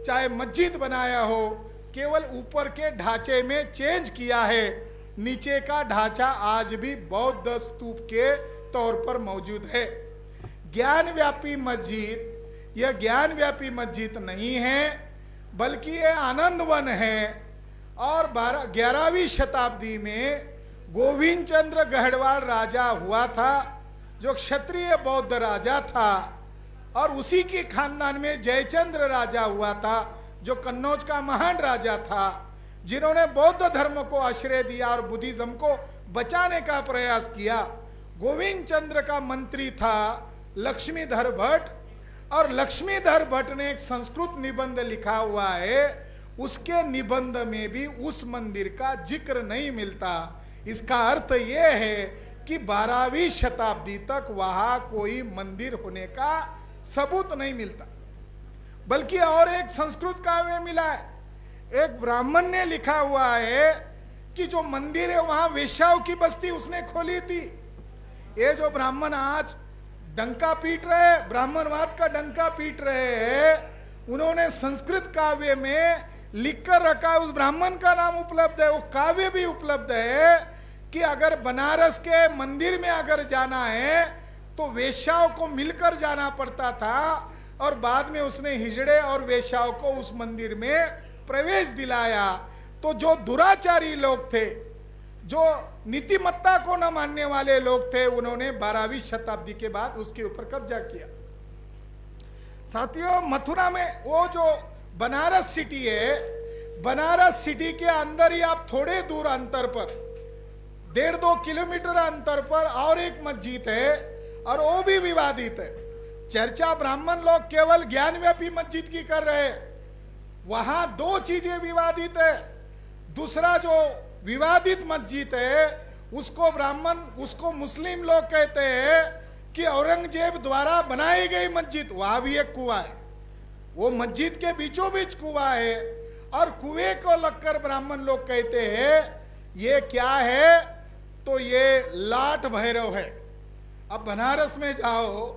चाहे मस्जिद बनाया हो, केवल ऊपर के ढांचे में चेंज किया है, नीचे का ढांचा आज भी बौद्ध स्तूप के तौर पर मौजूद है। ज्ञानव्यापी मस्जिद यह ज्ञानव्यापी मस्जिद नहीं है, बल्कि यह आनंदवन है। और 11वीं शताब्दी में गोविंद चंद्र गढ़वाल राजा हुआ था, जो क्षत्रिय बौद्ध राजा था, और उसी के खानदान में जयचंद्र राजा हुआ था, जो कन्नौज का महान राजा था, जिन्होंने बौद्ध धर्म को आश्रय दिया और बुद्धिज्म को बचाने का प्रयास किया। गोविंद चंद्र का मंत्री था लक्ष्मीधर भट्ट, और लक्ष्मीधर भट्ट ने एक संस्कृत निबंध लिखा हुआ है, उसके निबंध में भी उस मंदिर का जिक्र नहीं मिलता। इसका अर्थ यह है कि 12वीं शताब्दी तक वहां कोई मंदिर होने का सबूत नहीं मिलता, बल्कि और एक संस्कृत काव्य मिला है। एक ब्राह्मण ने लिखा हुआ है कि जो मंदिर है वहां वेश्याओं की बस्ती उसने खोली थी। ये जो ब्राह्मण आज डंका पीट रहे, ब्राह्मणवाद का डंका पीट रहे हैं, उन्होंने संस्कृत काव्य में लिखकर रखा है। उस ब्राह्मण का नाम उपलब्ध है, वो काव्य भी उपलब्ध है कि अगर बनारस के मंदिर में अगर जाना है तो वेश्याओं को मिलकर जाना पड़ता था, और बाद में उसने हिजड़े और वेश्याओं को उस मंदिर में प्रवेश दिलाया। तो जो दुराचारी लोग थे, जो नीतिमत्ता को न मानने वाले लोग थे, उन्होंने 12वीं शताब्दी के बाद उसके ऊपर कब्जा किया। साथियों, मथुरा में वो जो बनारस सिटी है, बनारस सिटी के अंदर ही आप थोड़े दूर अंतर पर 1.5-2 किलोमीटर अंतर पर और एक मस्जिद है, और वो भी विवादित है। चर्चा ब्राह्मण लोग केवल ज्ञानव्यापी मस्जिद की कर रहे हैं, वहां 2 चीजें विवादित है। दूसरा जो विवादित मस्जिद है उसको मुस्लिम लोग कहते हैं कि औरंगजेब द्वारा बनाई गई मस्जिद, वहां भी एक कुआं है, वो मस्जिद के बीचों बीच कुआं है, और कुएं को लगकर ब्राह्मण लोग कहते हैं ये क्या है, तो ये लाट भैरव है। अब बनारस में जाओ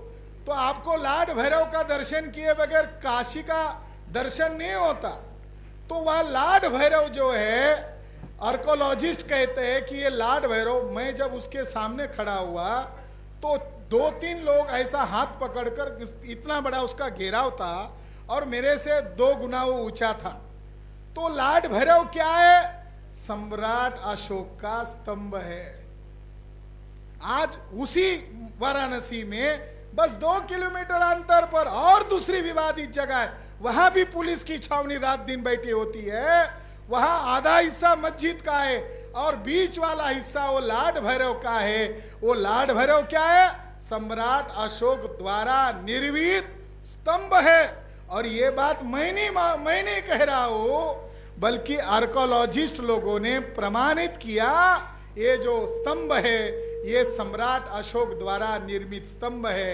तो आपको लाट भैरव का दर्शन किए बगैर काशी का दर्शन नहीं होता। तो वह लाट भैरव जो है, आर्कोलॉजिस्ट कहते हैं कि ये लाट भैरव, मैं जब उसके सामने खड़ा हुआ तो 2-3 लोग ऐसा हाथ पकड़कर, इतना बड़ा उसका घेराव था और मेरे से 2 गुना वो ऊंचा था। तो लाट भैरव क्या है? सम्राट अशोक का स्तंभ है। आज उसी वाराणसी में बस 2 किलोमीटर अंतर पर और दूसरी विवादित जगह है, वहां भी पुलिस की छावनी रात दिन बैठी होती है। वहां आधा हिस्सा मस्जिद का है और बीच वाला हिस्सा वो लाट भैरव का है। वो लाट भैरव क्या है? सम्राट अशोक द्वारा निर्मित स्तंभ है। और ये बात मैं नहीं कह रहा हूं, बल्कि आर्कोलॉजिस्ट लोगों ने प्रमाणित किया, ये जो स्तंभ है ये सम्राट अशोक द्वारा निर्मित स्तंभ है।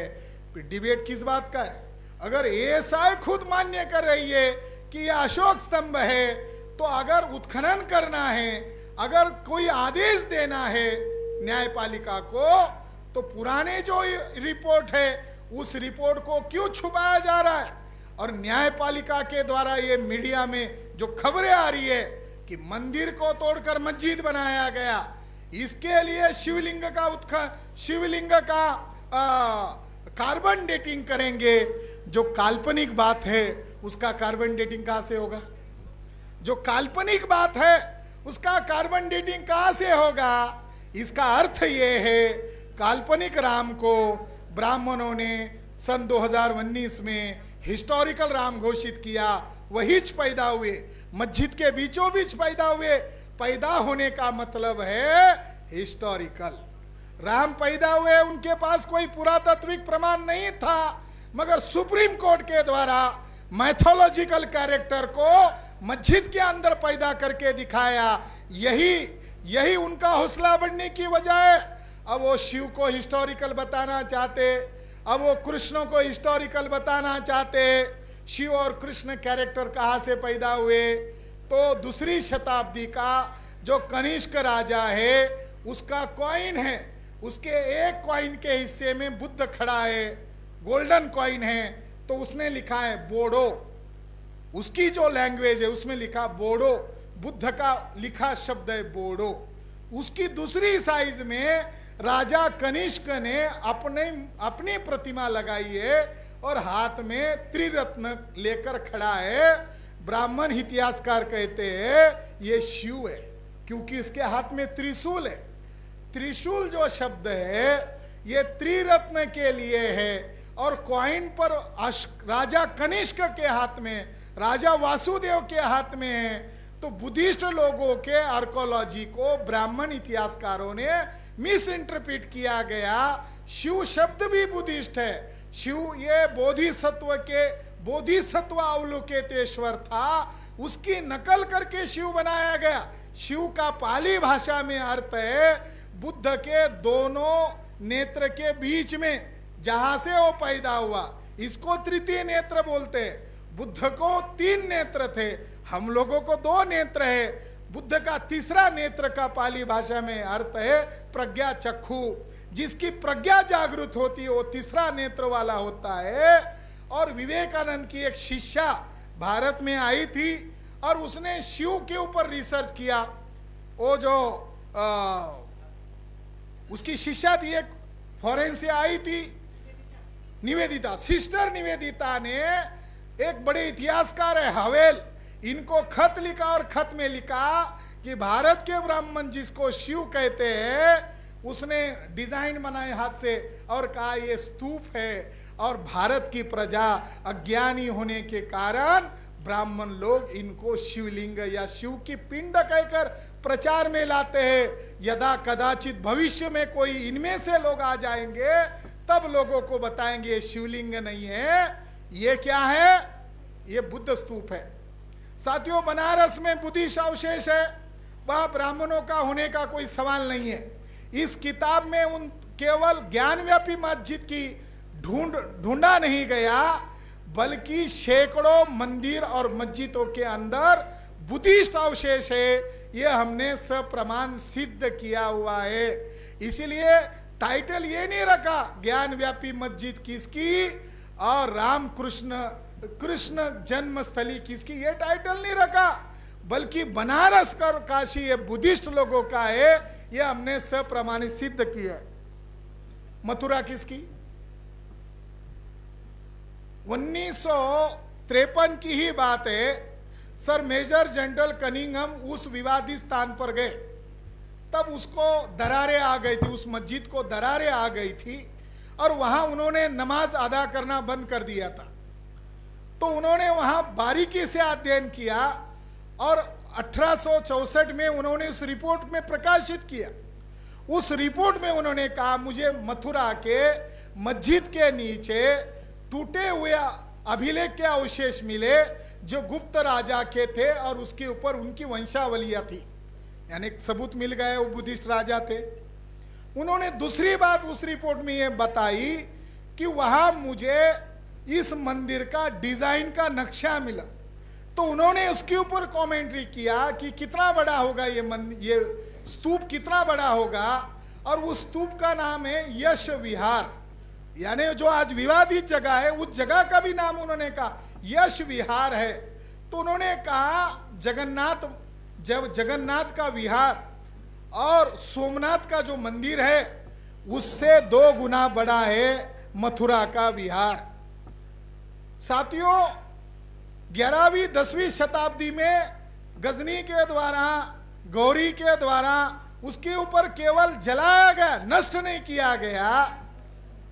डिबेट किस बात का है? अगर एएसआई खुद मान्य कर रही है कि ये अशोक स्तंभ है, तो अगर उत्खनन करना है, अगर कोई आदेश देना है न्यायपालिका को, तो पुराने जो रिपोर्ट है उस रिपोर्ट को क्यों छुपाया जा रहा है? और न्यायपालिका के द्वारा ये मीडिया में जो खबरें आ रही है कि मंदिर को तोड़कर मस्जिद बनाया गया, इसके लिए शिवलिंग का कार्बन डेटिंग करेंगे। जो काल्पनिक बात है उसका कार्बन डेटिंग कहां से होगा? जो काल्पनिक बात है उसका कार्बन डेटिंग कहां से होगा? इसका अर्थ ये है, काल्पनिक राम को ब्राह्मणों ने सन 2019 में हिस्टोरिकल राम घोषित किया, वही पैदा हुए, मस्जिद के बीचों बीच पैदा हुए। पैदा होने का मतलब है हिस्टोरिकल। राम पैदा हुए, उनके पास कोई पुरातात्विक प्रमाण नहीं था, मगर सुप्रीम कोर्ट के द्वारा मैथोलॉजिकल कैरेक्टर को मस्जिद के अंदर पैदा करके दिखाया। यही उनका हौसला बढ़ने की वजह है। अब वो शिव को हिस्टोरिकल बताना चाहते, अब वो कृष्ण को हिस्टोरिकल बताना चाहते। शिव और कृष्ण कैरेक्टर कहाँ से पैदा हुए? तो दूसरी शताब्दी का जो कनिष्क राजा है उसका कॉइन है, उसके एक कॉइन के हिस्से में बुद्ध खड़ा है, गोल्डन कॉइन है, तो उसने लिखा है बोडो। उसकी जो लैंग्वेज है उसमें लिखा बोडो, बुद्ध का लिखा शब्द है बोडो। उसकी दूसरी साइज में राजा कनिष्क ने अपनी प्रतिमा लगाई है और हाथ में त्रिरत्न लेकर खड़ा है। ब्राह्मण इतिहासकार कहते हैं ये शिव है, क्योंकि इसके हाथ में त्रिशूल है। त्रिशूल जो शब्द है ये त्रिरत्न के लिए है। और कॉइन पर राजा कनिष्क के हाथ में, राजा वासुदेव के हाथ में है। तो बुद्धिस्ट लोगों के आर्कोलॉजी को ब्राह्मण इतिहासकारों ने मिस इंटरप्रिट किया गया। शिव शब्द भी बुद्धिस्ट है। शिव ये बोधिसत्व अवलोकितेश्वर था, उसकी नकल करके शिव बनाया गया। शिव का पाली भाषा में अर्थ है बुद्ध के दोनों नेत्र के बीच में जहां से वो पैदा हुआ, इसको तृतीय नेत्र बोलते हैं। बुद्ध को 3 नेत्र थे, हम लोगों को 2 नेत्र है। बुद्ध का तीसरा नेत्र का पाली भाषा में अर्थ है प्रज्ञा चक्षु। जिसकी प्रज्ञा जागृत होती है वो तीसरा नेत्र वाला होता है। और विवेकानंद की एक शिष्या भारत में आई थी और उसने शिव के ऊपर रिसर्च किया। वो जो उसकी शिष्या थी, एक फॉरेन से आई थी, निवेदिता, सिस्टर निवेदिता ने, एक बड़े इतिहासकार है हवेल, इनको खत लिखा और खत में लिखा कि भारत के ब्राह्मण जिसको शिव कहते हैं उसने डिजाइन बनाए हाथ से और कहा ये स्तूप है। और भारत की प्रजा अज्ञानी होने के कारण ब्राह्मण लोग इनको शिवलिंग या शिव की पिंड कहकर प्रचार में लाते हैं। यदा कदाचित भविष्य में कोई इनमें से लोग आ जाएंगे तब लोगों को बताएंगे ये शिवलिंग नहीं है, ये क्या है, ये बुद्ध स्तूप है। साथियों, बनारस में बुद्धिस्ट अवशेष है, वहां ब्राह्मणों का होने का कोई सवाल नहीं है। इस किताब में उन केवल ज्ञानव्यापी मस्जिद की ढूंढा नहीं गया, बल्कि सैकड़ों मंदिर और मस्जिदों के अंदर बुद्धिस्ट अवशेष है, ये हमने सप्रमाण सिद्ध किया हुआ है। इसीलिए टाइटल ये नहीं रखा ज्ञानव्यापी मस्जिद किसकी और राम कृष्ण जन्मस्थली किसकी, ये टाइटल नहीं रखा, बल्कि बनारस का काशी ये बुद्धिस्ट लोगों का है, ये हमने सप्रमाणित सिद्ध किया है। मथुरा किसकी? 1953 की ही बात है। सर मेजर जनरल कनिंघम उस विवादित स्थान पर गए, तब उसको दरारें आ गई थी, उस मस्जिद को दरारें आ गई थी और वहां उन्होंने नमाज अदा करना बंद कर दिया था। तो उन्होंने वहां बारीकी से अध्ययन किया और 1864 में उन्होंने उस रिपोर्ट में प्रकाशित किया। उस रिपोर्ट में उन्होंने कहा मुझे मथुरा के मस्जिद के नीचे टूटे हुए अभिलेख के अवशेष मिले जो गुप्त राजा के थे और उसके ऊपर उनकी वंशावलियां थी, यानी सबूत मिल गए वो बुद्धिस्ट राजा थे। उन्होंने दूसरी बात उस रिपोर्ट में ये बताई कि वहां मुझे इस मंदिर का डिजाइन का नक्शा मिला। तो उन्होंने उसके ऊपर कमेंट्री किया कि कितना बड़ा होगा ये स्तूप कितना बड़ा होगा, और उस स्तूप का नाम है यश विहार, यानी जो आज विवादित जगह है उस जगह का भी नाम उन्होंने कहा यश विहार है। तो उन्होंने कहा जगन्नाथ का विहार और सोमनाथ का जो मंदिर है उससे 2 गुना बड़ा है मथुरा का विहार। साथियों, 11वीं 10वीं शताब्दी में गजनी के द्वारा, गौरी के द्वारा उसके ऊपर केवल जलाया गया, नष्ट नहीं किया गया।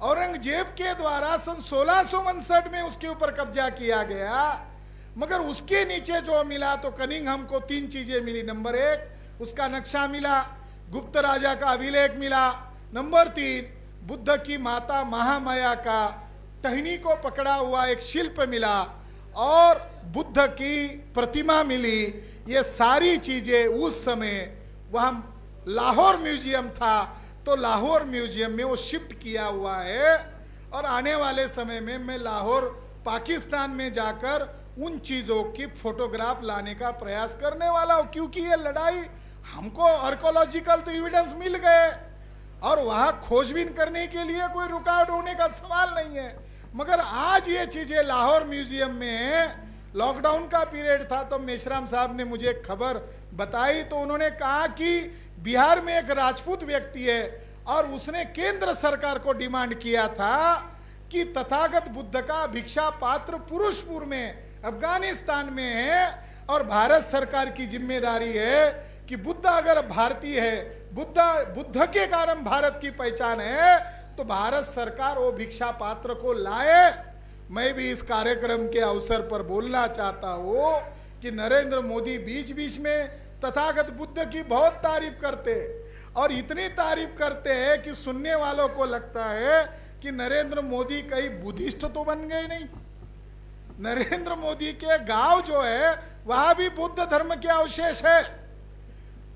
औरंगजेब के द्वारा सन 1659 में उसके ऊपर कब्जा किया गया, मगर उसके नीचे जो मिला तो कनिंघम को 3 चीजें मिली। नंबर 1 उसका नक्शा मिला, गुप्त राजा का अभिलेख मिला। नंबर 3 बुद्ध की माता महामाया का टहनी को पकड़ा हुआ एक शिल्प मिला और बुद्ध की प्रतिमा मिली। ये सारी चीजें उस समय वहां लाहौर म्यूजियम था, तो लाहौर म्यूजियम में वो शिफ्ट किया हुआ है। और आने वाले समय में मैं लाहौर पाकिस्तान में जाकर उन चीज़ों की फोटोग्राफ लाने का प्रयास करने वाला हूँ, क्योंकि ये लड़ाई हमको आर्कोलॉजिकल तो एविडेंस मिल गए और वहाँ खोजबीन करने के लिए कोई रुकावट होने का सवाल नहीं है। मगर आज ये चीज़ें लाहौर म्यूजियम में लॉकडाउन का पीरियड था तो मेश्राम साहब ने मुझे खबर बताई, तो उन्होंने कहा कि बिहार में एक राजपूत व्यक्ति है और उसने केंद्र सरकार को डिमांड किया था कि तथागत बुद्ध का भिक्षा पात्र पुरुषपुर में अफगानिस्तान में है और भारत सरकार की जिम्मेदारी है कि बुद्ध अगर भारतीय है, बुद्ध के कारण भारत की पहचान है, तो भारत सरकार वो भिक्षा पात्र को लाए। मैं भी इस कार्यक्रम के अवसर पर बोलना चाहता हूँ कि नरेंद्र मोदी बीच बीच में तथागत बुद्ध की बहुत तारीफ करते हैं और इतनी तारीफ करते हैं कि सुनने वालों को लगता है कि नरेंद्र मोदी कहीं बुद्धिस्ट तो बन गए नहीं। नरेंद्र मोदी के गांव जो है वहां भी बुद्ध धर्म के अवशेष है।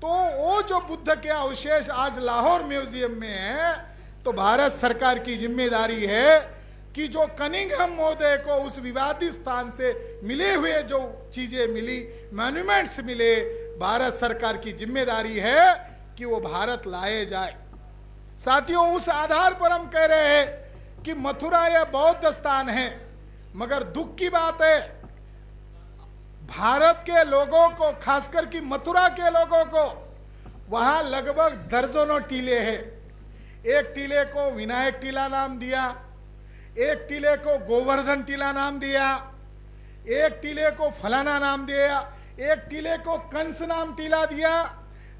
तो वो जो बुद्ध के अवशेष आज लाहौर म्यूजियम में है, तो भारत सरकार की जिम्मेदारी है कि जो कनिंघम महोदय को उस विवादित स्थान से मिले हुए जो चीजें मिली, मॉन्यूमेंट्स मिले, भारत सरकार की जिम्मेदारी है कि वो भारत लाए जाए। साथियों, उस आधार पर हम कह रहे हैं कि मथुरा यह बौद्ध स्थान है, मगर दुख की बात है भारत के लोगों को, खासकर कि मथुरा के लोगों को, वहां लगभग दर्जनों टीले हैं। एक टीले को विनायक टीला नाम दिया, एक टीले को गोवर्धन टीला नाम दिया, एक टीले को फलाना नाम दिया, एक टीले को कंस नाम टीला दिया।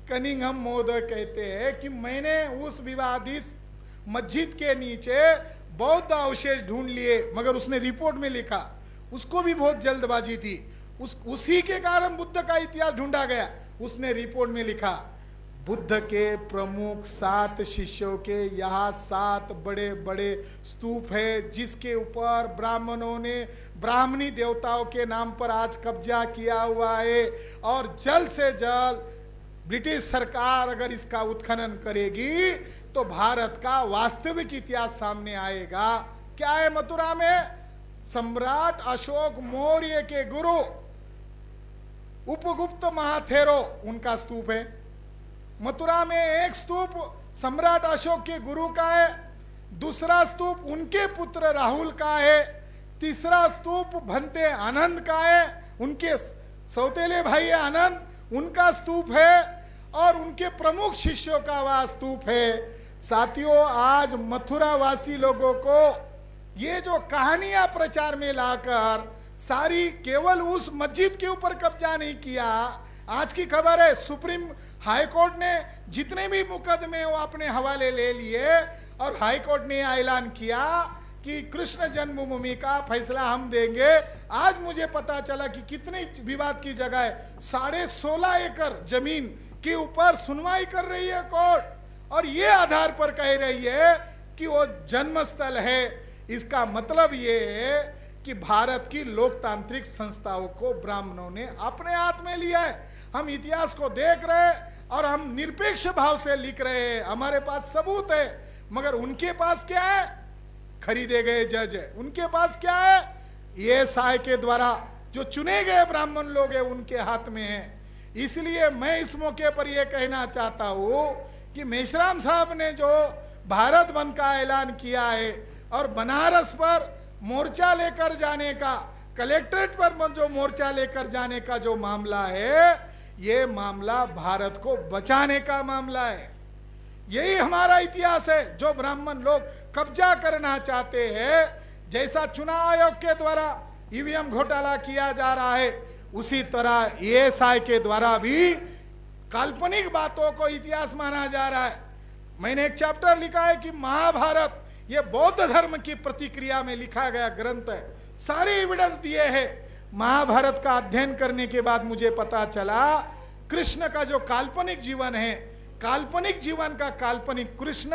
कनिंघम महोदय कहते हैं कि मैंने उस विवादित मस्जिद के नीचे बौद्ध अवशेष ढूंढ लिए, मगर उसने रिपोर्ट में लिखा, उसको भी बहुत जल्दबाजी थी, उसी के कारण बुद्ध का इतिहास ढूंढा गया। उसने रिपोर्ट में लिखा, बुद्ध के प्रमुख 7 शिष्यों के यहाँ 7 बड़े बड़े स्तूप है, जिसके ऊपर ब्राह्मणों ने ब्राह्मणी देवताओं के नाम पर आज कब्जा किया हुआ है, और जल्द से जल्द ब्रिटिश सरकार अगर इसका उत्खनन करेगी तो भारत का वास्तविक इतिहास सामने आएगा। क्या है मथुरा में? सम्राट अशोक मौर्य के गुरु उपगुप्त महाथेरो, उनका स्तूप है। मथुरा में एक स्तूप सम्राट अशोक के गुरु का है, दूसरा स्तूप उनके पुत्र राहुल का है, तीसरा स्तूप भंते आनंद का है, उनके सौतेले भाई आनंद, उनका स्तूप है, और उनके प्रमुख शिष्यों का वह स्तूप है। साथियों, आज मथुरा वासी लोगों को ये जो कहानियां प्रचार में लाकर सारी केवल उस मस्जिद के ऊपर कब्जा नहीं किया। आज की खबर है, सुप्रीम हाई कोर्ट ने जितने भी मुकदमे वो अपने हवाले ले लिए और हाई कोर्ट ने ऐलान किया कि कृष्ण जन्मभूमि का फैसला हम देंगे। आज मुझे पता चला कि कितनी विवाद की जगह है, 16.5 एकड़ जमीन के ऊपर सुनवाई कर रही है कोर्ट, और ये आधार पर कह रही है कि वो जन्मस्थल है। इसका मतलब ये है कि भारत की लोकतांत्रिक संस्थाओं को ब्राह्मणों ने अपने हाथ में लिया है। हम इतिहास को देख रहे हैं और हम निरपेक्ष भाव से लिख रहे हैं, हमारे पास सबूत है, मगर उनके पास क्या है? खरीदे गए जज है। उनके पास क्या है? ये साय के द्वारा जो चुने गए ब्राह्मण लोग हैं उनके हाथ में है। इसलिए मैं इस मौके पर यह कहना चाहता हूं कि मेश्राम साहब ने जो भारत बंद का ऐलान किया है और बनारस पर मोर्चा लेकर जाने का, कलेक्ट्रेट पर जो मोर्चा लेकर जाने का जो मामला है, ये मामला भारत को बचाने का मामला है। यही हमारा इतिहास है। जो ब्राह्मण लोग कब्जा करना चाहते हैं, जैसा चुनाव आयोग के द्वारा ईवीएम घोटाला किया जा रहा है, उसी तरह एएसआई के द्वारा भी काल्पनिक बातों को इतिहास माना जा रहा है। मैंने एक चैप्टर लिखा है कि महाभारत ये बौद्ध धर्म की प्रतिक्रिया में लिखा गया ग्रंथ है। सारे एविडेंस दिए हैं। महाभारत का अध्ययन करने के बाद मुझे पता चला कृष्ण का जो काल्पनिक जीवन है, काल्पनिक जीवन का काल्पनिक कृष्ण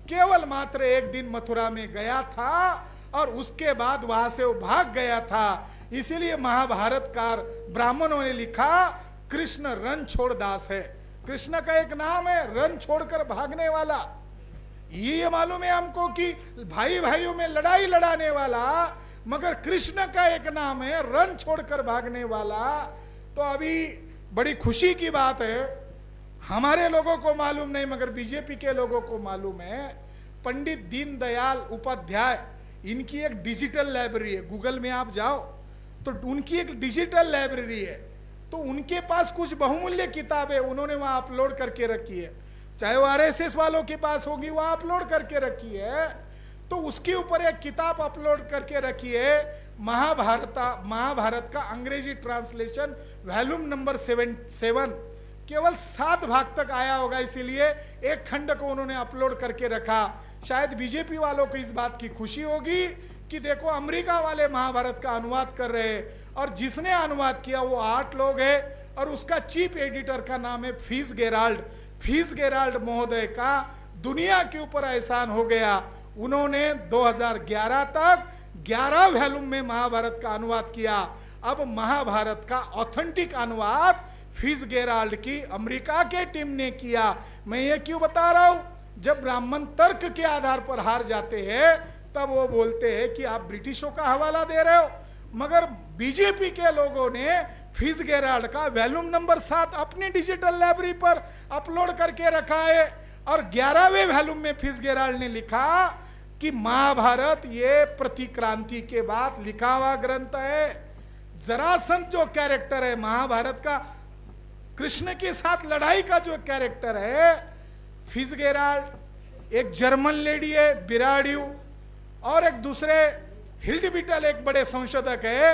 केवल मात्र एक दिन मथुरा में गया था और उसके बाद वहां से वो भाग गया था। इसीलिए महाभारतकार ब्राह्मणों ने लिखा कृष्ण रण छोड़ दास है। कृष्ण का एक नाम है रण छोड़कर भागने वाला। ये मालूम है हमको कि भाई भाइयों में लड़ाई लड़ाने वाला, मगर कृष्ण का एक नाम है रण छोड़कर भागने वाला। तो अभी बड़ी खुशी की बात है, हमारे लोगों को मालूम नहीं मगर बीजेपी के लोगों को मालूम है, पंडित दीनदयाल उपाध्याय, इनकी एक डिजिटल लाइब्रेरी है। गूगल में आप जाओ, तो उनकी एक डिजिटल लाइब्रेरी है, तो उनके पास कुछ बहुमूल्य किताबें उन्होंने वहां अपलोड करके रखी है, चाहे वो आरएसएस वालों के पास होगी, वहां अपलोड करके रखी है। तो उसके ऊपर एक किताब अपलोड करके रखी है, महाभारत का अंग्रेजी ट्रांसलेशन वॉल्यूम नंबर 7 केवल 7 भाग तक आया होगा, इसीलिए एक खंड को उन्होंने अपलोड करके रखा। शायद बीजेपी वालों को इस बात की खुशी होगी कि देखो अमेरिका वाले महाभारत का अनुवाद कर रहे हैं, और जिसने अनुवाद किया वो 8 लोग हैं, और उसका चीफ एडिटर का नाम है फिट्जगेराल्ड महोदय का दुनिया के ऊपर एहसान हो गया। उन्होंने 2011 तक 11 वॉल्यूम में महाभारत का अनुवाद किया। अब महाभारत का ऑथेंटिक अनुवाद फिट्जगेराल्ड की अमेरिका के टीम ने किया। मैं ये क्यों बता रहा हूं, जब ब्राह्मण तर्क के आधार पर हार जाते हैं तब वो बोलते हैं कि आप ब्रिटिशों का हवाला दे रहे हो, मगर बीजेपी के लोगों ने फिट्जगेराल्ड का वॉल्यूम नंबर 7 अपनी डिजिटल लाइब्रेरी पर अपलोड करके रखा है। और 11वें वॉल्यूम में फिट्जगेराल्ड ने लिखा कि महाभारत ये प्रतिक्रांति के बाद लिखा हुआ ग्रंथ है। जरासंध जो कैरेक्टर है महाभारत का, कृष्ण के साथ लड़ाई का जो कैरेक्टर है फिट्जगेराल्ड, एक जर्मन लेडी है बिराड्यू, और एक दूसरे हिल्डबिटल एक बड़े संशोधक है,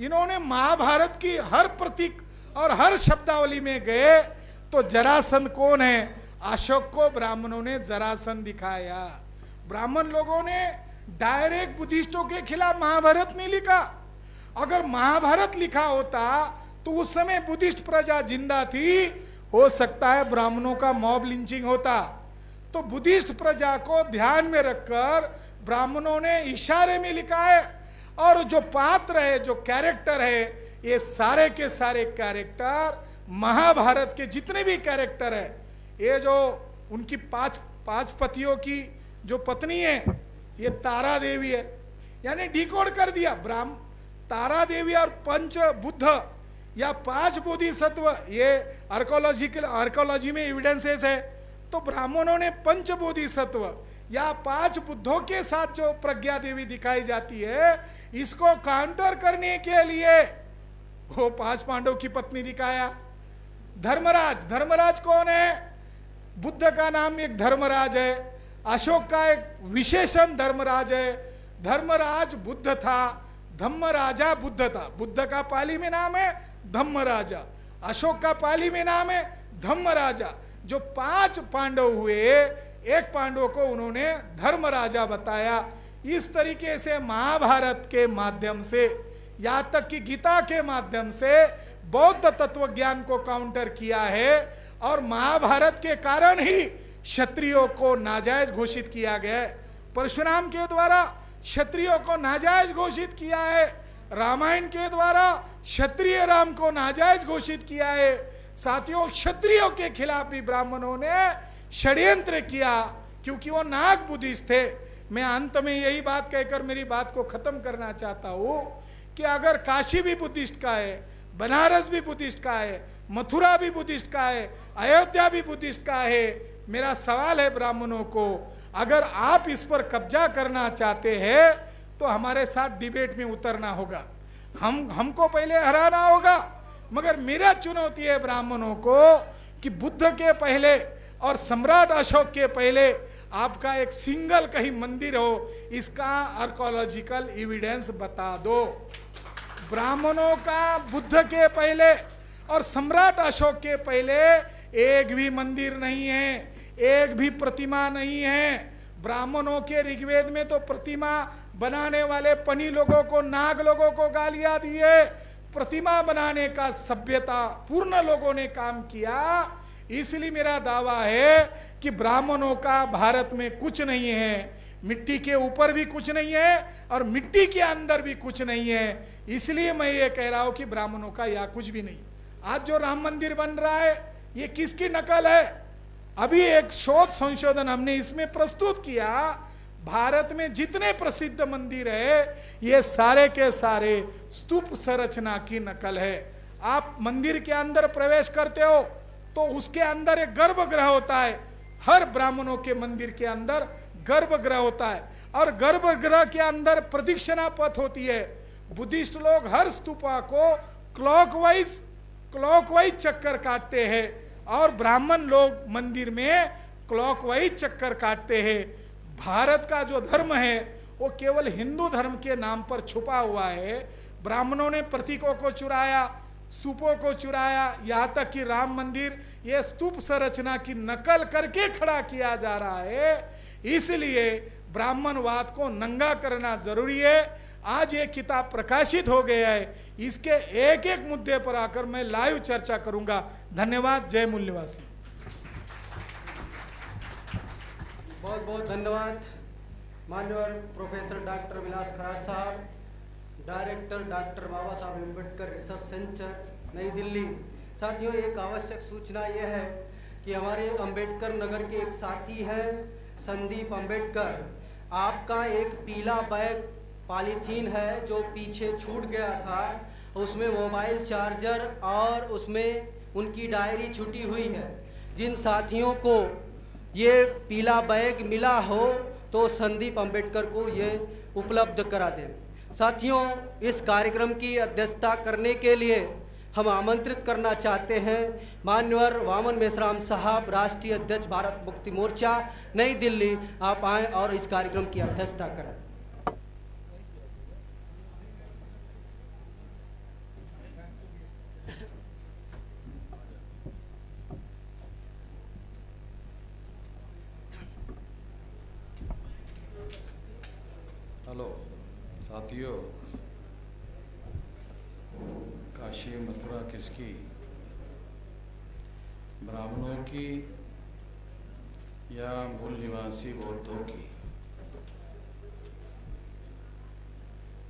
इन्होंने महाभारत की हर प्रतीक और हर शब्दावली में गए। तो जरासंध कौन है? अशोक को ब्राह्मणों ने जरासंध दिखाया। ब्राह्मण लोगों ने डायरेक्ट बुद्धिस्टों के खिलाफ महाभारत नहीं लिखा। अगर महाभारत लिखा होता तो उस समय बुद्धिस्ट प्रजा जिंदा थी, हो सकता है ब्राह्मणों का मॉब लिंचिंग होता। तो बुद्धिस्ट प्रजा को ध्यान में रखकर ब्राह्मणों ने इशारे में लिखा है। और जो पात्र है, जो कैरेक्टर है, ये सारे के सारे कैरेक्टर महाभारत के जितने भी कैरेक्टर है, ये जो उनकी पांच पतियों की जो पत्नी है ये तारा देवी है, यानी डिकोड कर दिया। तारा देवी और पंच बुद्ध या 5 बोधिसत्व, ये आर्कोलॉजी में एविडेंसेस है। तो ब्राह्मणों ने पंच बोधिसत्व या 5 बुद्धों के साथ जो प्रज्ञा देवी दिखाई जाती है, इसको काउंटर करने के लिए वो 5 पांडव की पत्नी दिखाया। धर्मराज कौन है? बुद्ध का नाम एक धर्मराज है, अशोक का एक विशेषण धर्मराज है। धर्मराज बुद्ध था, धम्मराजा बुद्ध था। बुद्ध का पाली में नाम है धम्मराजा, अशोक का पाली में नाम है धम्मराजा। जो 5 पांडव हुए, एक पांडव को उन्होंने धर्मराजा बताया। इस तरीके से महाभारत के माध्यम से, यहाँ तक कि गीता के माध्यम से बौद्ध तत्व ज्ञान को काउंटर किया है। और महाभारत के कारण ही क्षत्रियों को नाजायज घोषित किया गया है। परशुराम के द्वारा क्षत्रियों को नाजायज घोषित किया है, रामायण के द्वारा क्षत्रिय राम को नाजायज घोषित किया है। साथियों, क्षत्रियों के खिलाफ भी ब्राह्मणों ने षड्यंत्र किया, क्योंकि वो नाग बुद्धिस्ट थे। मैं अंत में यही बात कहकर मेरी बात को खत्म करना चाहता हूं कि अगर काशी भी बुद्धिस्ट का है, बनारस भी बुद्धिस्ट का है, मथुरा भी बुद्धिस्ट का है, अयोध्या भी बुद्धिस्ट का है, मेरा सवाल है ब्राह्मणों को, अगर आप इस पर कब्जा करना चाहते हैं तो हमारे साथ डिबेट में उतरना होगा, हमको पहले हराना होगा। मगर मेरा चुनौती है ब्राह्मणों को कि बुद्ध के पहले और सम्राट अशोक के पहले आपका एक सिंगल कहीं मंदिर हो, इसका आर्कोलॉजिकल एविडेंस बता दो। ब्राह्मणों का बुद्ध के पहले और सम्राट अशोक के पहले एक भी मंदिर नहीं है, एक भी प्रतिमा नहीं है। ब्राह्मणों के ऋग्वेद में तो प्रतिमा बनाने वाले पनी लोगों को, नाग लोगों को गालियां दिए। प्रतिमा बनाने का सभ्यता पूर्ण लोगों ने काम किया। इसलिए मेरा दावा है कि ब्राह्मणों का भारत में कुछ नहीं है, मिट्टी के ऊपर भी कुछ नहीं है और मिट्टी के अंदर भी कुछ नहीं है। इसलिए मैं ये कह रहा हूं कि ब्राह्मणों का या कुछ भी नहीं। आज जो राम मंदिर बन रहा है ये किसकी नकल है? अभी एक शोध संशोधन हमने इसमें प्रस्तुत किया, भारत में जितने प्रसिद्ध मंदिर है ये सारे के सारे स्तूप संरचना की नकल है। आप मंदिर के अंदर प्रवेश करते हो तो उसके अंदर एक गर्भगृह होता है। हर ब्राह्मणों के मंदिर के अंदर गर्भगृह होता है और गर्भगृह के अंदर प्रदक्षिणा पथ होती है। बुद्धिस्ट लोग हर स्तूपा को क्लॉकवाइज चक्कर काटते हैं और ब्राह्मण लोग मंदिर में क्लॉकवाइज चक्कर काटते हैं। भारत का जो धर्म है वो केवल हिंदू धर्म के नाम पर छुपा हुआ है। ब्राह्मणों ने प्रतीकों को चुराया, स्तूपों को चुराया, यहाँ तक कि राम मंदिर ये स्तूप संरचना की नकल करके खड़ा किया जा रहा है। इसलिए ब्राह्मणवाद को नंगा करना जरूरी है। आज ये किताब प्रकाशित हो गया है, इसके एक एक मुद्दे पर आकर मैं लाइव चर्चा करूंगा। धन्यवाद। जय मूल निवासी। बहुत बहुत धन्यवाद मान्यवर प्रोफेसर डॉक्टर विलास खरात साहब, डायरेक्टर डॉक्टर बाबा साहब अम्बेडकर रिसर्च सेंटर, नई दिल्ली। साथियों, एक आवश्यक सूचना यह है कि हमारे अम्बेडकर नगर के एक साथी हैं संदीप अम्बेडकर, आपका एक पीला बैग पॉलीथीन है जो पीछे छूट गया था, उसमें मोबाइल चार्जर और उसमें उनकी डायरी छुटी हुई है। जिन साथियों को ये पीला बैग मिला हो तो संदीप अम्बेडकर को ये उपलब्ध करा दें। साथियों, इस कार्यक्रम की अध्यक्षता करने के लिए हम आमंत्रित करना चाहते हैं मान्यवर वामन मेश्राम साहब, राष्ट्रीय अध्यक्ष भारत मुक्ति मोर्चा, नई दिल्ली। आप आएँ और इस कार्यक्रम की अध्यक्षता करें। हेलो साथियों, काशी मथुरा किसकी, ब्राह्मणों की या मूल निवासी बौद्धों की?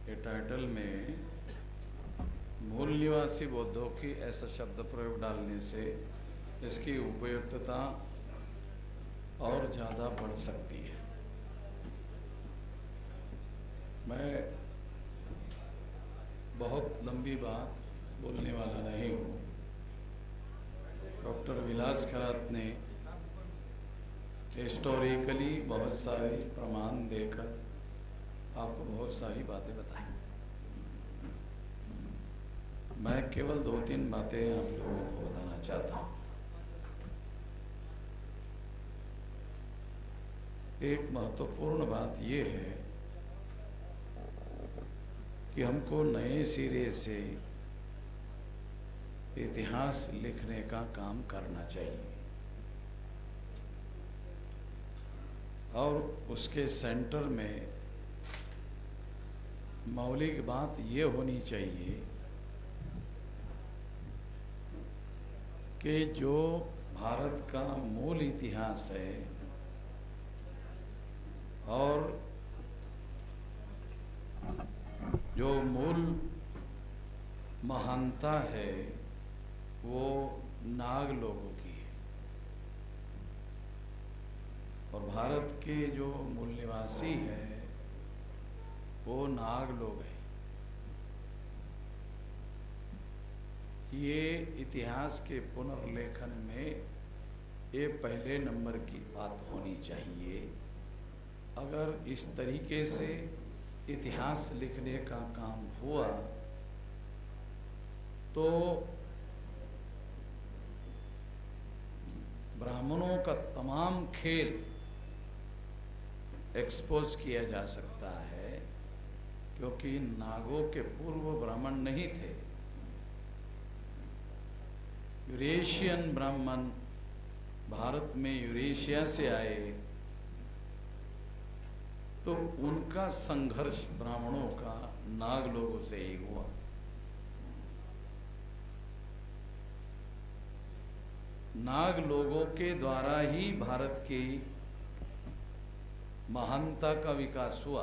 ये टाइटल में मूल निवासी बौद्धों की ऐसा शब्द प्रयोग डालने से इसकी उपयुक्तता और ज़्यादा बढ़ सकती है। मैं बहुत लंबी बात बोलने वाला नहीं हूँ। डॉक्टर विलास खरात ने हिस्टोरिकली बहुत सारे प्रमाण देकर आपको बहुत सारी बातें बताई। मैं केवल 2-3 बातें आप लोगों को बताना चाहता हूँ। एक महत्वपूर्ण बात ये है कि हमको नए सिरे से इतिहास लिखने का काम करना चाहिए और उसके सेंटर में मौलिक बात ये होनी चाहिए कि जो भारत का मूल इतिहास है और जो मूल महानता है वो नाग लोगों की है और भारत के जो मूल निवासी है वो नाग लोग हैं। ये इतिहास के पुनर्लेखन में ये पहले नंबर की बात होनी चाहिए। अगर इस तरीके से इतिहास लिखने का काम हुआ तो ब्राह्मणों का तमाम खेल एक्सपोज किया जा सकता है, क्योंकि नागों के पूर्व ब्राह्मण नहीं थे। यूरेशियन ब्राह्मण भारत में यूरेशिया से आए तो उनका संघर्ष ब्राह्मणों का नाग लोगों से ही हुआ। नाग लोगों के द्वारा ही भारत की महानता का विकास हुआ।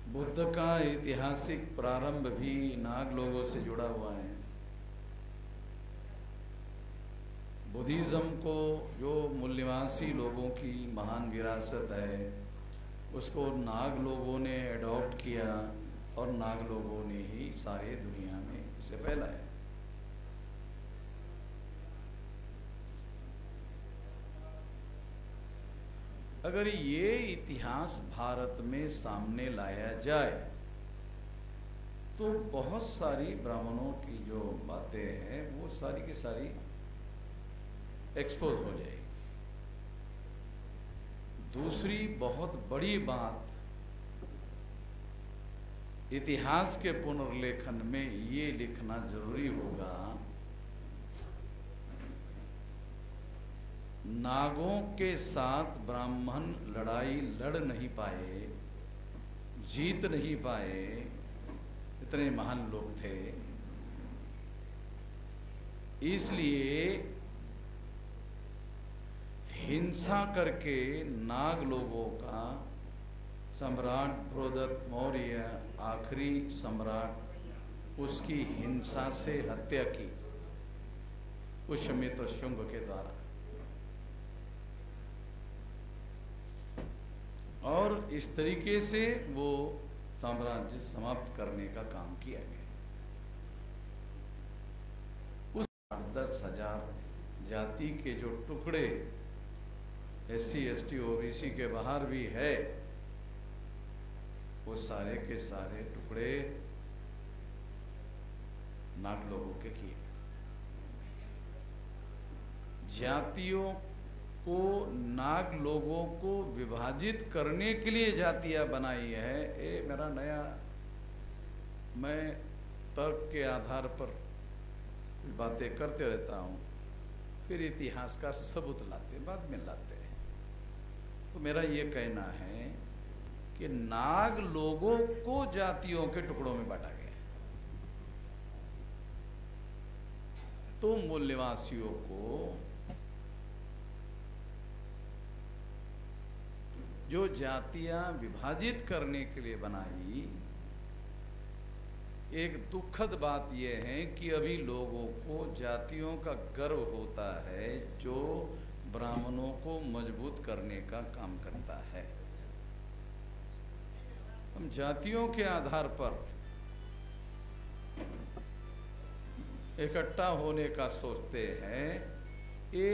बुद्ध का ऐतिहासिक प्रारंभ भी नाग लोगों से जुड़ा हुआ है। बुद्धिज़्म को जो मूल्यवासी लोगों की महान विरासत है उसको नाग लोगों ने अडॉप्ट किया और नाग लोगों ने ही सारे दुनिया में इसे फैलाया। अगर ये इतिहास भारत में सामने लाया जाए तो बहुत सारी ब्राह्मणों की जो बातें हैं वो सारी की सारी एक्सपोज हो जाएगी। दूसरी बहुत बड़ी बात इतिहास के पुनर्लेखन में ये लिखना जरूरी होगा, नागों के साथ ब्राह्मण लड़ाई लड़ नहीं पाए, जीत नहीं पाए, इतने महान लोग थे। इसलिए हिंसा करके नाग लोगों का सम्राट बृहदत्त मौर्य आखिरी सम्राट, उसकी हिंसा से हत्या की पुष्यमित्र शुंग के द्वारा, और इस तरीके से वो साम्राज्य समाप्त करने का काम किया गया। उस 10,000 जाति के जो टुकड़े SC ST OBC के बाहर भी है, वो सारे के सारे टुकड़े नाग लोगों के किए। जातियों को, नाग लोगों को विभाजित करने के लिए जातियां बनाई है। ये मेरा नया, मैं तर्क के आधार पर बातें करते रहता हूँ, फिर इतिहासकार सबूत लाते, बाद में लाते हैं। तो मेरा ये कहना है कि नाग लोगों को जातियों के टुकड़ों में बांटा गया, तो मूल निवासियों को जो जातियां विभाजित करने के लिए बनाई, एक दुखद बात यह है कि अभी लोगों को जातियों का गर्व होता है जो ब्राह्मणों को मजबूत करने का काम करता है। हम जातियों के आधार पर इकट्ठा होने का सोचते हैं, ये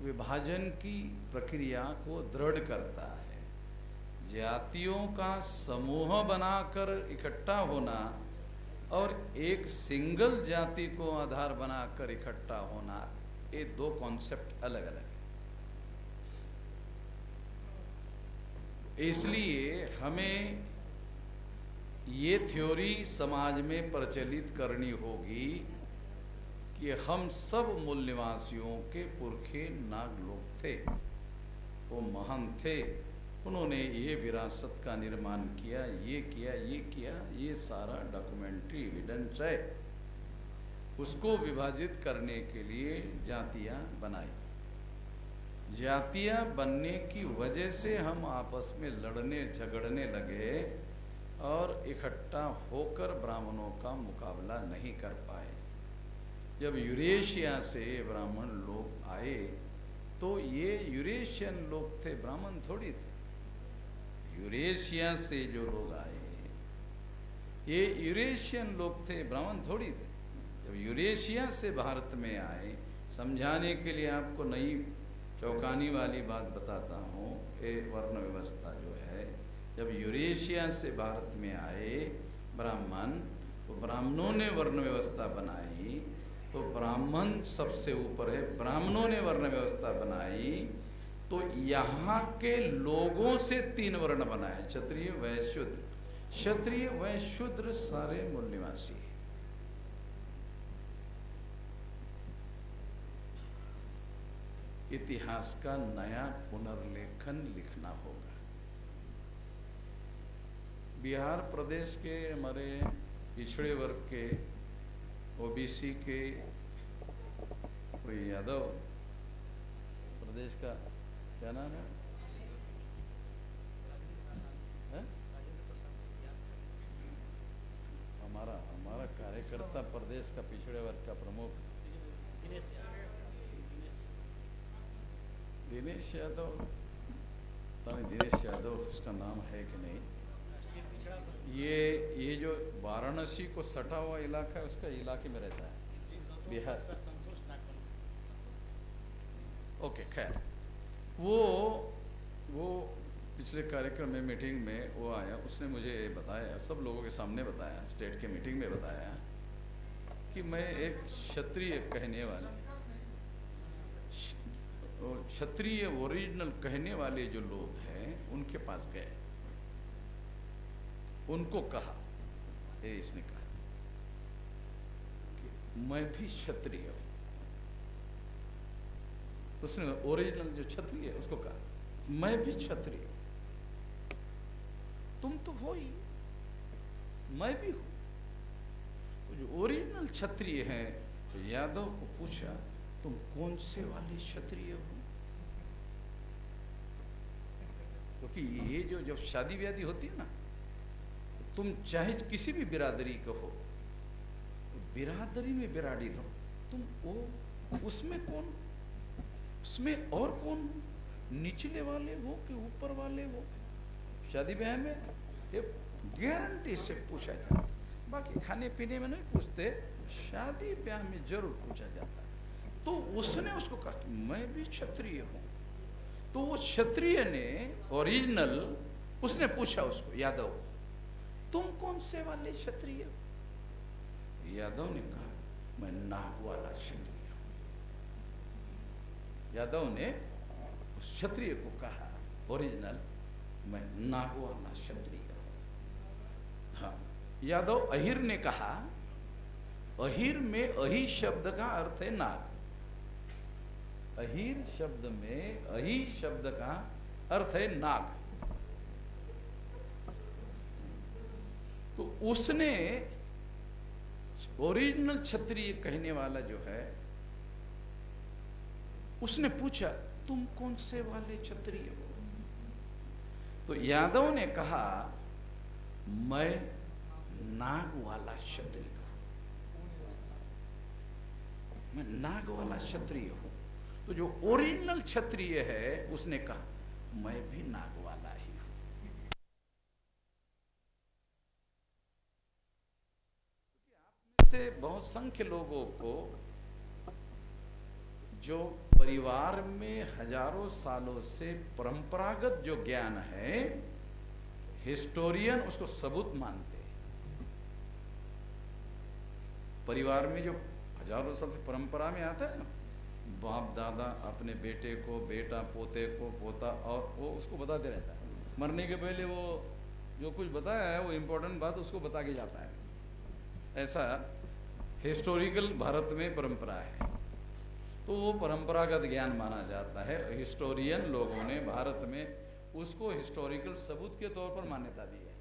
विभाजन की प्रक्रिया को दृढ़ करता है। जातियों का समूह बनाकर इकट्ठा होना और एक सिंगल जाति को आधार बनाकर इकट्ठा होना, ये दो कॉन्सेप्ट अलग अलग है। इसलिए हमें ये थ्योरी समाज में प्रचलित करनी होगी कि हम सब मूल निवासियों के पुरखे नाग लोग थे, वो महान थे, उन्होंने ये विरासत का निर्माण किया, ये किया, ये किया, ये सारा डॉक्यूमेंट्री एविडेंस है। उसको विभाजित करने के लिए जातियां बनाई। जातियां बनने की वजह से हम आपस में लड़ने झगड़ने लगे और इकट्ठा होकर ब्राह्मणों का मुकाबला नहीं कर पाए। जब यूरेशिया से ब्राह्मण लोग आए तो ये यूरेशियन लोग थे, ब्राह्मण थोड़ी थे। यूरेशिया से जो लोग आए ये यूरेशियन लोग थे, ब्राह्मण थोड़ी थे। जब यूरेशिया से भारत में आए, समझाने के लिए आपको नई चौंकानी वाली बात बताता हूँ, ये वर्ण व्यवस्था जो है, जब यूरेशिया से भारत में आए ब्राह्मण, तो ब्राह्मणों ने वर्ण व्यवस्था बनाई, तो ब्राह्मण सबसे ऊपर है, ब्राह्मणों ने वर्ण व्यवस्था बनाई, तो यहाँ के लोगों से 3 वर्ण बनाए, क्षत्रिय वैश्य शूद्र। क्षत्रिय वैश्य शूद्र सारे मूल निवासी हैं। इतिहास का नया पुनर्लेखन लिखना होगा। बिहार प्रदेश के हमारे पिछड़े वर्ग के ओबीसी के कोई यादव प्रदेश का क्या नाम है? हमारा कार्यकर्ता प्रदेश का पिछड़े वर्ग का प्रमुख दिनेश यादव, दिनेश यादव उसका नाम है कि नहीं? ये जो वाराणसी को सटा हुआ इलाका है, उसका इलाके में रहता है बिहार। ओके, खैर, वो वो पिछले कार्यक्रम में मीटिंग में वो आया, उसने मुझे बताया, सब लोगों के सामने बताया, स्टेट के मीटिंग में बताया कि मैं एक क्षत्रिय कहने वाले, क्षत्रिय ओरिजिनल कहने वाले जो लोग हैं उनके पास गए, उनको कहा, इसने कहा कि मैं भी क्षत्रिय हूं। उसने ओरिजिनल जो क्षत्रिय है उसको कहा मैं भी क्षत्रिय हूं, तुम तो हो ही, मैं भी हूं। तो जो ओरिजिनल क्षत्रिय है तो यादव को पूछा तुम कौन से वाले क्षत्रिय हो? क्योंकि ये जो जब शादी व्यादी होती है ना, तुम चाहे किसी भी बिरादरी का हो, तो बिरादरी में बिराड़ी दो, तुम वो उसमें कौन, उसमें और कौन, निचले वाले हो कि ऊपर वाले हो? शादी ब्याह में ये गारंटी से पूछा जाता, बाकी खाने पीने में नहीं पूछते, शादी ब्याह में जरूर पूछा जाता है। तो उसने उसको कहा कि मैं भी क्षत्रिय हूं। तो वो क्षत्रिय ने ओरिजिनल, उसने पूछा उसको, यादव तुम कौन से वाले क्षत्रिय हो? यादव ने कहा मैं नाग वाला क्षत्रिय हूं। यादव ने उस क्षत्रिय को कहा ओरिजिनल मैं नाग वाला क्षत्रिय हूं। हाँ, यादव अहिर ने कहा, अहिर में अहि शब्द का अर्थ है नाग। अहिर शब्द में अहि शब्द का अर्थ है नाग। तो उसने ओरिजिनल क्षत्रिय कहने वाला जो है, उसने पूछा तुम कौन से वाले क्षत्रिय हो? तो यादव ने कहा मैं नाग वाला क्षत्रिय हूं, मैं नाग वाला क्षत्रिय हूं। तो जो ओरिजिनल क्षत्रिय है उसने कहा मैं भी नाग वाला ही हूं। आप में से बहुत संख्य लोगों को जो परिवार में हजारों सालों से परंपरागत जो ज्ञान है, हिस्टोरियन उसको सबूत मानते हैं। परिवार में जो हजारों साल से परंपरा में आता है ना, बाप दादा अपने बेटे को, बेटा पोते को, पोता, और वो उसको बताते रहता है। मरने के पहले वो जो कुछ बताया है वो इम्पोर्टेंट बात उसको बता के जाता है। ऐसा हिस्टोरिकल भारत में परंपरा है, तो वो परंपरागत ज्ञान माना जाता है। हिस्टोरियन लोगों ने भारत में उसको हिस्टोरिकल सबूत के तौर पर मान्यता दी है।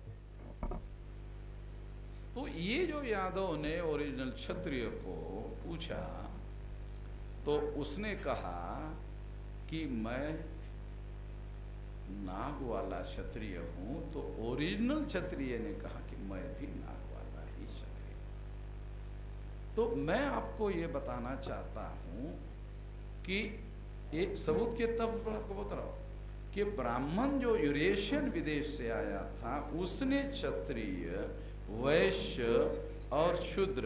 तो ये जो यादव ने ओरिजिनल क्षत्रिय को पूछा तो उसने कहा कि मैं नाग वाला क्षत्रिय हूं। तो ओरिजिनल क्षत्रिय ने कहा कि मैं भी नाग वाला ही क्षत्रिय। तो मैं आपको ये बताना चाहता हूं कि एक सबूत के तब पर आपको बता रहा हूं कि ब्राह्मण जो यूरेशियन विदेश से आया था, उसने क्षत्रिय, वैश्य और शूद्र,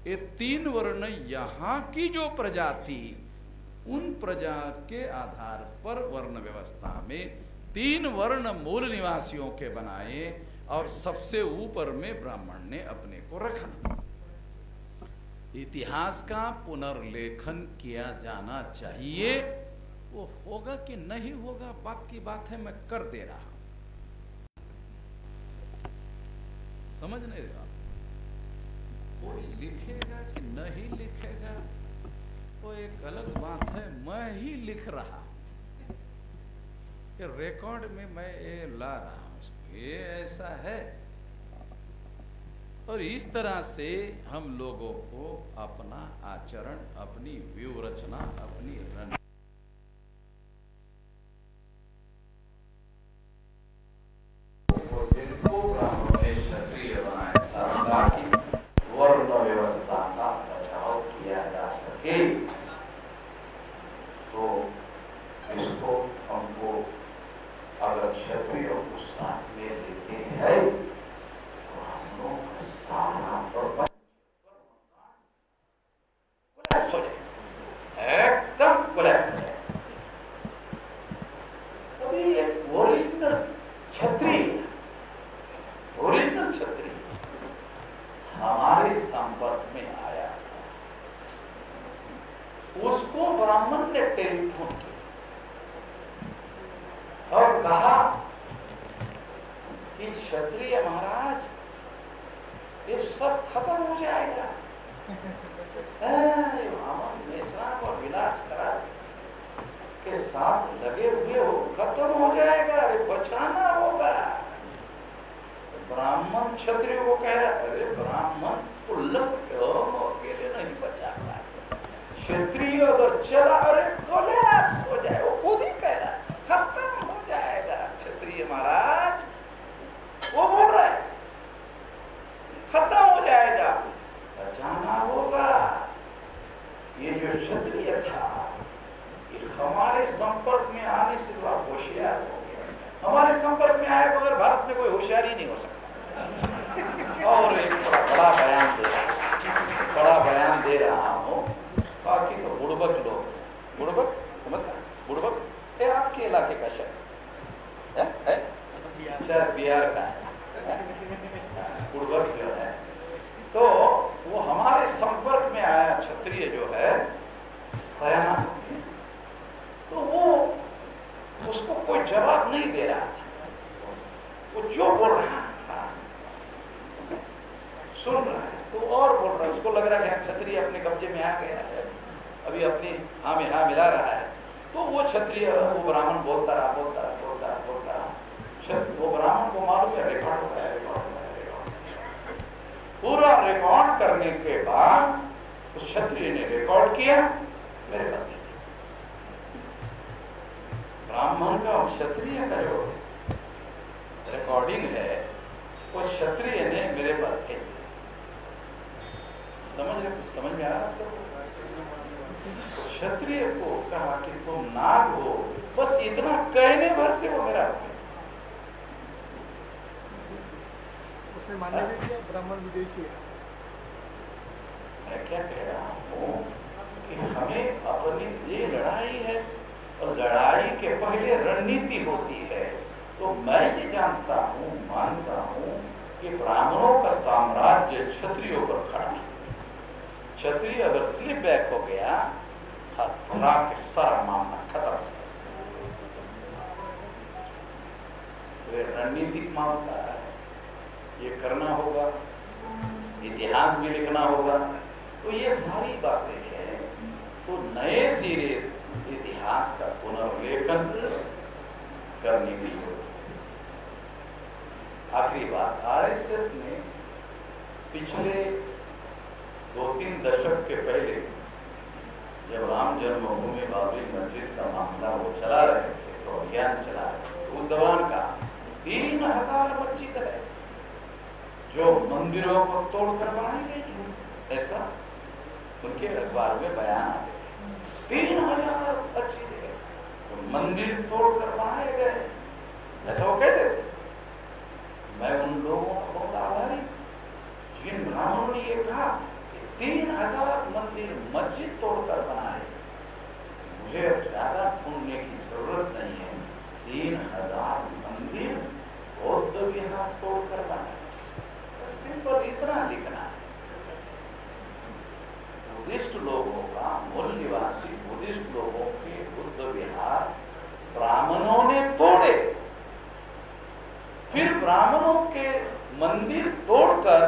ये तीन वर्ण यहाँ की जो प्रजा थी, उन प्रजा के आधार पर वर्ण व्यवस्था में तीन वर्ण मूल निवासियों के बनाए और सबसे ऊपर में ब्राह्मण ने अपने को रखा। इतिहास का पुनर्लेखन किया जाना चाहिए। वो होगा कि नहीं होगा बात की बात है, मैं कर दे रहा हूं। समझ नहीं रहा, कोई लिखेगा कि नहीं लिखेगा वो एक अलग बात है। मैं ही लिख रहा हूं, ये रिकॉर्ड में मैं ये ला रहा हूं, ये ऐसा है। और इस तरह से हम लोगों को अपना आचरण, अपनी व्यूह रचना, अपनी रण क्षत्रिय बनाया था ताकि वर्ण व्यवस्था का बचाव किया जा सके। तो इसको हमको अगर क्षत्रियों को साथ में लेते हैं तो हम लोग सारा प्रपंच एकदम क्षत्रिय हमारे संपर्क में आया, उसको ब्राह्मण ने टेलीफोन किया और कहा कि क्षत्रिय महाराज ये सब खत्म हो जाएगा, ब्राह्मण मेषराम और विलास खराज के साथ लगे हुए हो, खत्म हो जाएगा, अरे बचाना होगा। ब्राह्मण क्षत्रिय को कह रहा, अरे ब्राह्मण अकेले नहीं बचा पाए, क्षत्रिय अगर चला अरे कोलैप्स हो जाए, वो खुद ही कह रहा है खत्म हो जाएगा क्षत्रिय महाराज, वो बोल रहा है खत्म हो जाएगा, बचाना होगा। ये जो क्षत्रिय था ये हमारे संपर्क में आने से थोड़ा होशियार हो गया। हमारे संपर्क में आए बगैर भारत में कोई होशियार ही नहीं हो सकता। और एक बड़ा बयान दे रहा हूँ, बाकी तो बुड़बक लोग, बुड़बक समझता, बुड़बक ये आपके इलाके का शहर शायद बिहार का है, बुड़बक जो है, तो वो हमारे संपर्क में आया क्षत्रिय जो है सयाना, तो वो उसको कोई जवाब नहीं दे रहा था, वो जो बोल रहा था सुन रहा है, तो और बोल रहा है, उसको लग रहा है कि क्षत्रिय अपने कब्जे में आ गया है, अभी अपनी हाँ में हाँ मिला रहा है। तो वो क्षत्रिय वो ब्राह्मण बोलता रहा, वो ब्राह्मण को मालूम है रिकॉर्ड हो गया, पूरा रिकॉर्ड करने के बाद उस क्षत्रिय ने रिकॉर्ड किया मेरे बदले। ब्राह्मण का और क्षत्रिय का जो रिकॉर्डिंग है वो क्षत्रिय ने मेरे पर भेज दिया। समझ में आ रहा है? क्षत्रिय को कहा कि तुम नाग हो, बस इतना कहने भर से वो मेरा हो गया। उसने मान्य भी किया ब्राह्मण विदेशी है। मैं क्या कह रहा हूँ कि हमें अपनी ये लड़ाई है और लड़ाई के पहले रणनीति होती है। तो मैं ये जानता हूँ, मानता हूँ कि ब्राह्मणों का साम्राज्य क्षत्रियों पर खड़ा है। क्षत्रिय अगर स्लिप बैक हो गया हरा के सारा मामला खत्म। तो रणनीतिक मामला है, ये करना होगा, इतिहास भी लिखना होगा। तो ये सारी बातें हैं, तो नए सिरे इतिहास का पुनर्लेखन करने की जरूरत है। आखिरी बात, आरएसएस ने पिछले 2-3 दशक के पहले जब राम जन्मभूमि बाबरी मस्जिद का मामला वो चला रहे थे, तो अभियान चला रहे थे, उस दौरान का 3000 मस्जिद है जो मंदिरों को तोड़कर बनाई गई, ऐसा उनके अखबार में बयान आते थे। 3000 मस्जिद है जो मंदिर तोड़कर बनाए गए, ऐसा वो कहते थे। मैं उन लोगों का बहुत आभारी जिन ब्राह्मणों ने ये कहा कि 3000 मंदिर मस्जिद तोड़कर बनाए। मुझे अब ज्यादा ढूंढने की जरूरत नहीं है, 3000 मंदिर बौद्ध विहार तोड़कर बनाए, सिंपल इतना लिखना है। बुद्धिस्ट लोगों का, मूल निवासी बुद्धिस्ट लोगों के बुद्ध विहार ब्राह्मणों ने तोड़े, फिर ब्राह्मणों के मंदिर तोड़कर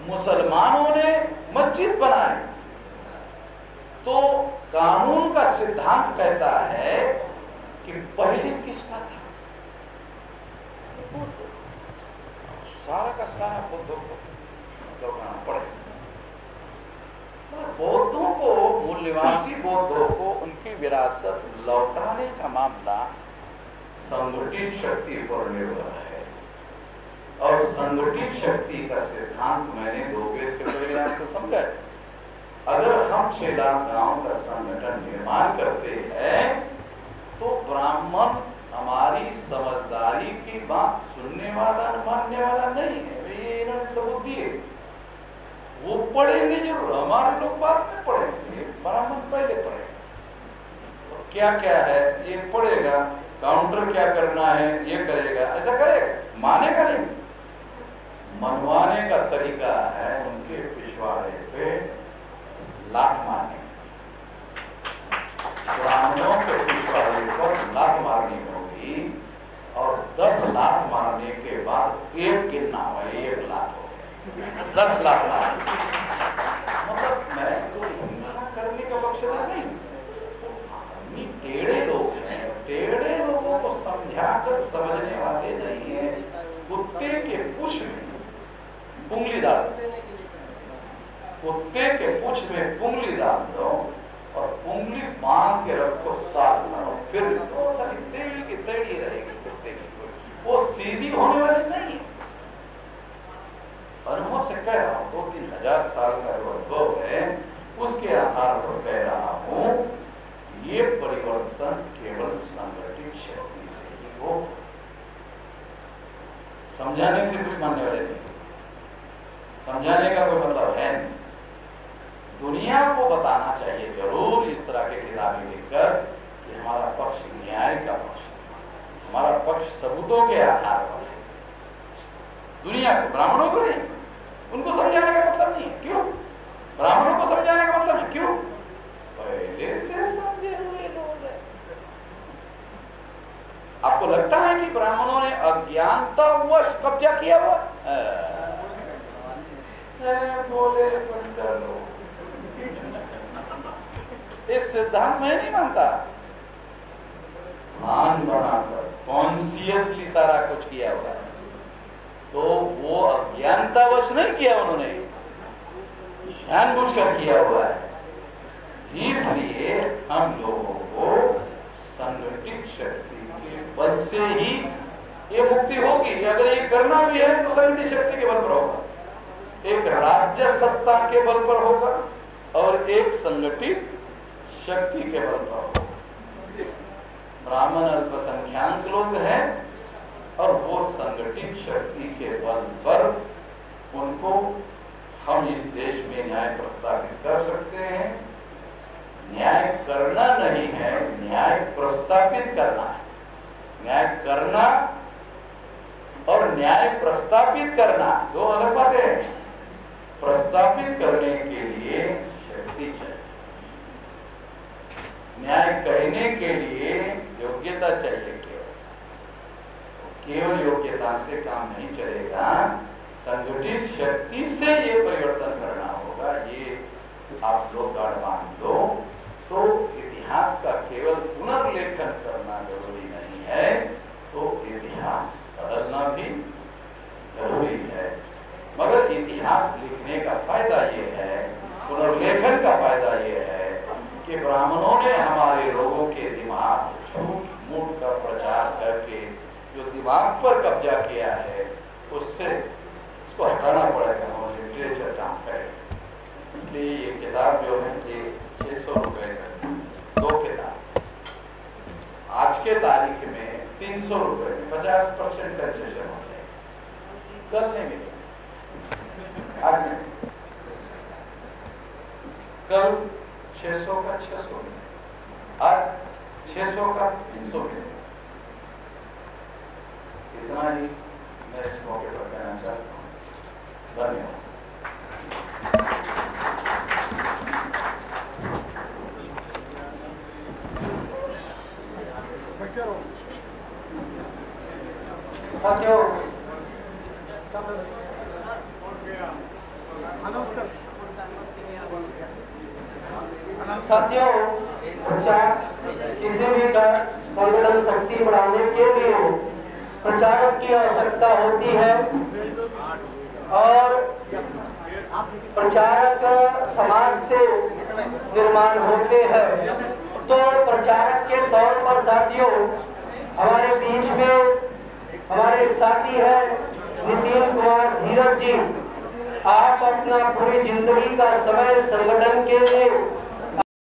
मुसलमानों ने मस्जिद बनाए। तो कानून का सिद्धांत कहता है कि पहले किसका था? सारा का सारा बुद्धों को लौटाना पड़े। बौद्धों को, मूल निवासी बौद्धों को उनकी विरासत लौटाने का मामला संगठित शक्ति पर निर्भर है। और संगठित शक्ति का सिद्धांत मैंने 2 पेज के पहले आपको समझाया। अगर हम 6 लाख गांव का संगठन निर्माण करते हैं तो ब्राह्मण हमारी समझदारी की बात सुनने वाला, मानने वाला नहीं है। ये इन्होंने सबूत दिए, वो पढ़ेंगे जरूर, हमारे लोग बाद में पढ़ेंगे, ब्राह्मण पहले पढ़ेंगे। तो क्या क्या है ये पढ़ेगा, काउंटर क्या करना है ये करेगा, ऐसा करेगा। 10 लात मारने के बाद एक गिनना हुआ, 1 लात हो गया, 10 लात मारने। मतलब मैं तो हिंसा करने का पक्षधर नहीं, आदमी टेढ़े लोग हैं, टेढ़े लोगों को समझाकर समझने वाले नहीं है। कुत्ते के पूंछ में उंगली डाल दो, कुत्ते के पूंछ में उंगली डाल दो और उंगली बांध के रखो, साल मारो, फिर तो सारी टेढ़ी की टेढ़ी रहेगी कुत्ते की, वो सीधी होने वाली नहीं है। अनुभव से कह रहा हूँ, 2-3 हजार साल का जो अनुभव है उसके आधार पर कह रहा हूँ, ये परिवर्तन केवल संगठित शक्ति से ही हो। समझाने से कुछ मानने वाले नहीं, समझाने का कोई मतलब है नहीं। दुनिया को बताना चाहिए जरूर इस तरह के किताबें लिखकर कि हमारा पक्ष न्याय का पक्ष है, हमारा पक्ष सबूतों के आधार पर है। दुनिया को, ब्राह्मणों को नहीं, उनको समझाने का मतलब नहीं है। क्यों? ब्राह्मणों को समझाने का मतलब नहीं, क्यों? पहले से समझे हुए लोग हैं। आपको लगता है कि ब्राह्मणों ने अज्ञानतावश कब्जा किया हुआ? बोले बनकर लोग, इस सिद्धांत में नहीं मानता। मान बनाकर कॉन्शियसली सारा कुछ किया हुआ है, तो वो अज्ञानतावश नहीं किया, उन्होंने जानबूझकर किया हुआ है। इसलिए हम लोगों को संगठित शक्ति के बल से ही ये मुक्ति होगी। अगर ये करना भी है तो संगठित शक्ति के बल पर होगा, एक राज्य सत्ता के बल पर होगा और एक संगठित शक्ति के बल पर होगा। ब्राह्मण अल्पसंख्याक लोग हैं और वो संगठित शक्ति के बल पर उनको हम इस देश में न्याय प्रस्तावित कर सकते हैं। न्याय करना नहीं है, न्याय प्रस्तावित करना है। न्याय करना और न्याय प्रस्तावित करना दो अलग बातें हैं। प्रस्तावित करने के लिए शक्ति चाहिए, न्याय कहने के लिए योग्यता चाहिए। केवल योग्यता से काम नहीं चलेगा, संगठित शक्ति से ये परिवर्तन करना होगा। ये आप लोग गाढ़ मान लो। तो इतिहास का केवल पुनर्लेखन करना जरूरी नहीं है, तो इतिहास बदलना भी जरूरी है। मगर इतिहास लिखने का फायदा ये है, पुनर्लेखन का फायदा ये है कि ब्राह्मणों ने हमारे लोगों के दिमाग झूठ मूठ का प्रचार करके जो दिमाग पर कब्जा किया है, उसको हटाना पड़ेगा और लिटरेचर काम करेगा। इसलिए ये किताब जो है ये 600 रुपए का, 2 किताब आज के तारीख में 300 रुपए में 50% कंसेशन हो जाएगा। कल नहीं मिलेगा, आज नहीं, कल 600 का 600 में, आज 600 का 300 में। इतना ही मैं इस मौके पर कहना चाहता हूँ। धन्यवाद। साथियों, साथियों, किसी भी संगठन शक्ति बढ़ाने के लिए प्रचारक की आवश्यकता होती है और प्रचारक समाज से निर्माण होते हैं। तो प्रचारक के तौर पर साथियों, हमारे बीच में हमारे एक साथी है नितिन कुमार धीरज जी। आप अपना पूरी जिंदगी का समय संगठन के लिए